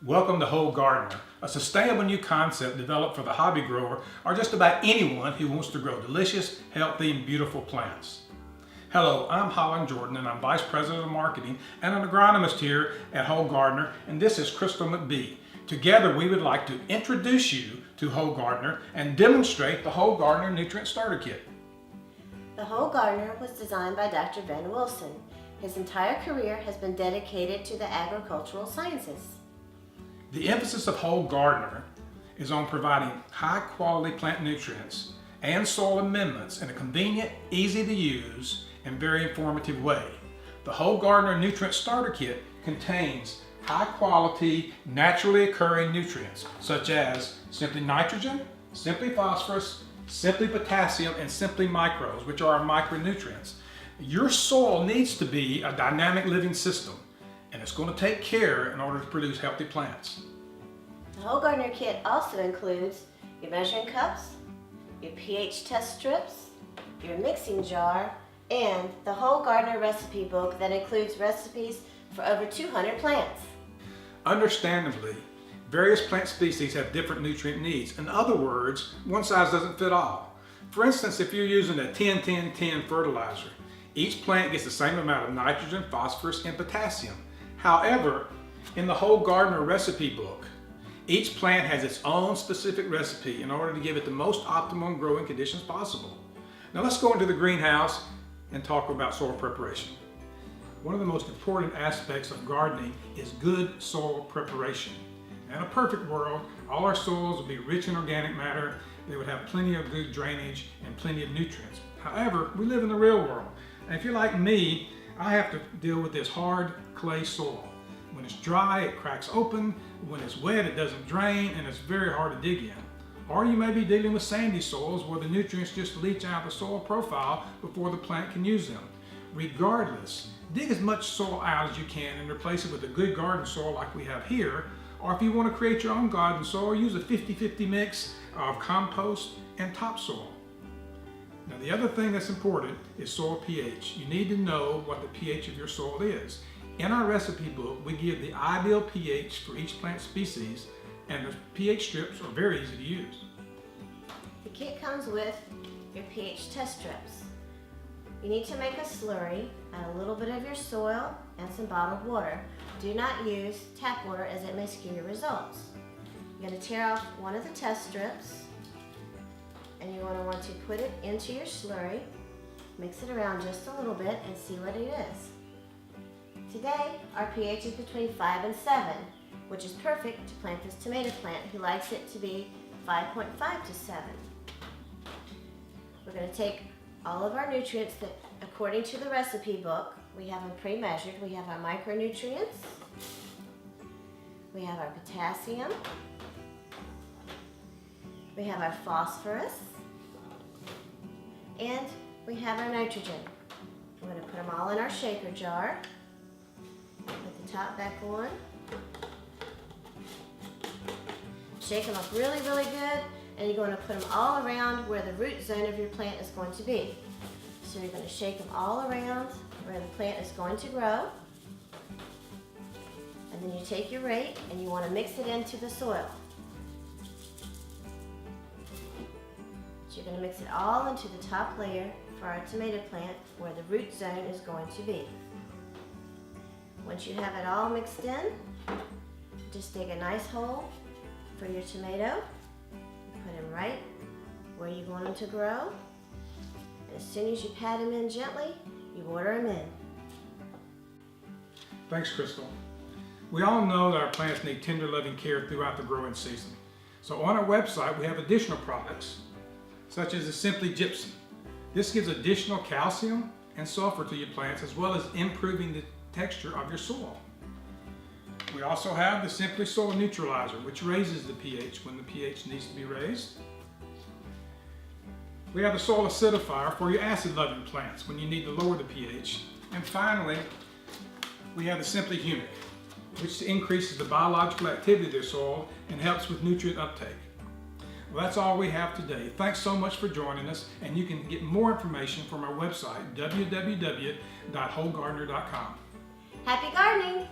Welcome to Whole Gardener, a sustainable new concept developed for the hobby grower or just about anyone who wants to grow delicious, healthy, and beautiful plants. Hello, I'm Holland Jordan and I'm Vice President of Marketing and an agronomist here at Whole Gardener, and this is Crystal McBee. Together we would like to introduce you to Whole Gardener and demonstrate the Whole Gardener Nutrient Starter Kit. The Whole Gardener was designed by Dr. Ben Wilson. His entire career has been dedicated to the agricultural sciences. The emphasis of Whole Gardener is on providing high-quality plant nutrients and soil amendments in a convenient, easy-to-use, and very informative way. The Whole Gardener Nutrient Starter Kit contains high-quality, naturally occurring nutrients such as Simply Nitrogen, Simply Phosphorus, Simply Potassium, and Simply Micros, which are our micronutrients. Your soil needs to be a dynamic living system, and it's going to take care in order to produce healthy plants. The Whole Gardener Kit also includes your measuring cups, your pH test strips, your mixing jar, and the Whole Gardener recipe book that includes recipes for over 200 plants. Understandably, various plant species have different nutrient needs. In other words, one size doesn't fit all. For instance, if you're using a 10-10-10 fertilizer, each plant gets the same amount of nitrogen, phosphorus, and potassium. However, in the Whole Gardener recipe book, each plant has its own specific recipe in order to give it the most optimum growing conditions possible. Now let's go into the greenhouse and talk about soil preparation. One of the most important aspects of gardening is good soil preparation. In a perfect world, all our soils would be rich in organic matter, they would have plenty of good drainage and plenty of nutrients. However, we live in the real world, and if you're like me, I have to deal with this hard clay soil. When it's dry, it cracks open. When it's wet, it doesn't drain, and it's very hard to dig in. Or you may be dealing with sandy soils where the nutrients just leach out of the soil profile before the plant can use them. Regardless, dig as much soil out as you can and replace it with a good garden soil like we have here. Or if you want to create your own garden soil, use a 50-50 mix of compost and topsoil. Now the other thing that's important is soil pH. You need to know what the pH of your soil is. In our recipe book, we give the ideal pH for each plant species, and the pH strips are very easy to use. The kit comes with your pH test strips. You need to make a slurry, add a little bit of your soil and some bottled water. Do not use tap water as it may skew your results. You're going to tear off one of the test strips, and you want to put it into your slurry, mix it around just a little bit, and see what it is. Today, our pH is between 5 and 7, which is perfect to plant this tomato plant who likes it to be 5.5 to 7. We're going to take all of our nutrients that, according to the recipe book, we have them pre-measured. We have our micronutrients, we have our potassium, we have our phosphorus, and we have our nitrogen. We're going to put them all in our shaker jar. Put the top back on. Shake them up really, really good, and you're going to put them all around where the root zone of your plant is going to be. So you're going to shake them all around where the plant is going to grow. And then you take your rake and you want to mix it into the soil. So you're going to mix it all into the top layer for our tomato plant where the root zone is going to be. Once you have it all mixed in, just dig a nice hole for your tomato, put them right where you want them to grow, and as soon as you pat them in gently, you water them in. Thanks, Crystal. We all know that our plants need tender, loving care throughout the growing season. So on our website, we have additional products, such as the Simply Gypsum. This gives additional calcium and sulfur to your plants, as well as improving the texture of your soil. We also have the Simply Soil Neutralizer, which raises the pH when the pH needs to be raised. We have the Soil Acidifier for your acid-loving plants when you need to lower the pH. And finally, we have the Simply Humic, which increases the biological activity of the soil and helps with nutrient uptake. Well, that's all we have today. Thanks so much for joining us, and you can get more information from our website, www.wholegardener.com. Happy gardening!